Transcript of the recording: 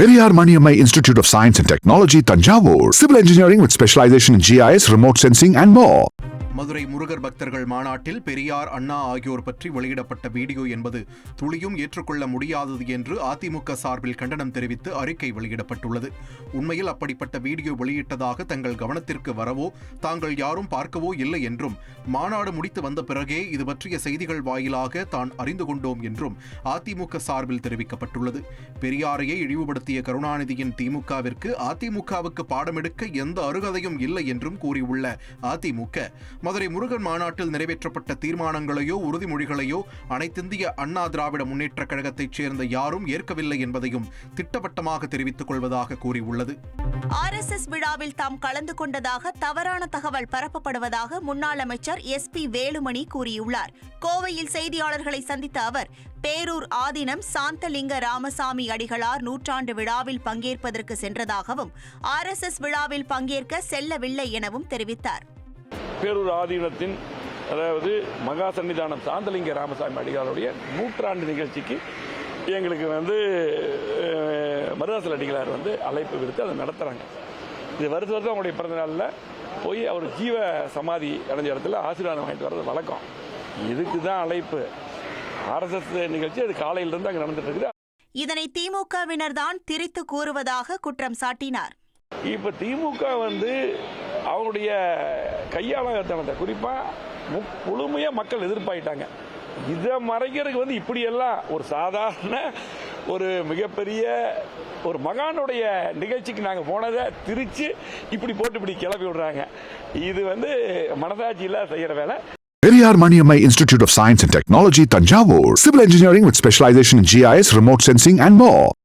Periyar Maniammai Institute of Science and Technology, Tanjavur. Civil engineering with specialization in GIS, remote sensing and more. Madurai Murugar பக்தர்கள் மாநாட்டில் பெரியார், அண்ணா ஆகியோர் பற்றி வெளியிடப்பட்ட video என்பது துளியும் ஏற்றுக்கொள்ள முடியாதது என்று அதிமுக சார்பில் கண்டனம் தெரிவித்து அறிக்கை வெளியிடப்பட்டுள்ளது. உண்மையில் அப்படிப்பட்ட வீடியோ வெளியிட்டதாக தங்கள் கவனத்திற்கு வரவோ தாங்கள் யாரும் பார்க்கவோ இல்லை என்றும், மாநாடு முடித்து வந்த பிறகே இது பற்றிய செய்திகள் வாயிலாக தான் அறிந்து கொண்டோம் என்றும் அதிமுக சார்பில் தெரிவிக்கப்பட்டுள்ளது. பெரியாரையை இழிவுபடுத்திய கருணாநிதியின் திமுகவிற்கு அதிமுகவுக்கு பாடமெடுக்க எந்த அருகதையும் இல்லை என்றும் கூறியுள்ள அதிமுக, மதுரை முருகன் மாநாட்டில் நிறைவேற்றப்பட்ட தீர்மானங்களையோ உறுதிமொழிகளையோ அனைத்திந்திய அண்ணா திராவிட முன்னேற்ற கழகத்தைச் சேர்ந்த யாரும் ஏற்கவில்லை என்பதையும் திட்டவட்டமாக தெரிவித்துக் கொள்வதாக கூறியுள்ளது. RSS விழாவில் தாம் கலந்து கொண்டதாக தவறான தகவல் பரப்பப்படுவதாக முன்னாள் அமைச்சர் SP வேலுமணி கூறியுள்ளார். கோவையில் செய்தியாளர்களை சந்தித்த அவர், பேரூர் ஆதீனம் சாந்தலிங்க ராமசாமி அடிகளார் நூற்றாண்டு விழாவில் பங்கேற்பதற்கு சென்றதாகவும் RSS விழாவில் பங்கேற்க செல்லவில்லை எனவும் தெரிவித்தார். பேரூர் ஆதீனத்தின் அதாவது மகா சன்னிதானம் சாந்தலிங்க ராமசாமி அடிகளாருடைய நூற்றாண்டு நிகழ்ச்சிக்கு எங்களுக்கு மருதாசல் அடிகளார் அழைப்பு விடுத்து அதை நடத்துகிறாங்க. இது வருஷம் அவங்களுடைய பிறந்த நாளில் போய் அவர் ஜீவ சமாதி அடைஞ்ச இடத்துல ஆசீர்வாதம் வாங்கிட்டு வர்றது வழக்கம். இதுக்கு தான் அழைப்பு. RSS நிகழ்ச்சி அது காலையிலிருந்து அங்கே நடந்துட்டு இருக்குது. இதனை திமுகவினர் தான் திரித்து கூறுவதாக குற்றம் சாட்டினார். இப்போ திமுக அவங்களுடைய கையாளத்தனத்தை குறிப்பாக முழுமையாக மக்கள் எதிர்ப்பாயிட்டாங்க. இதை மறைக்கிறதுக்கு இப்படியெல்லாம் ஒரு சாதாரண ஒரு மிகப்பெரிய ஒரு மகானுடைய நிகழ்ச்சிக்கு நாங்கள் போனதை திரிச்சு இப்படி போட்டு இப்படி கிளப்பி விடுறாங்க. இது மனசாட்சியில் செய்கிற வேலை. Periyar Maniammai Institute of Science and Technology, Tanjavur. Civil engineering with specialization in GIS, remote sensing and more.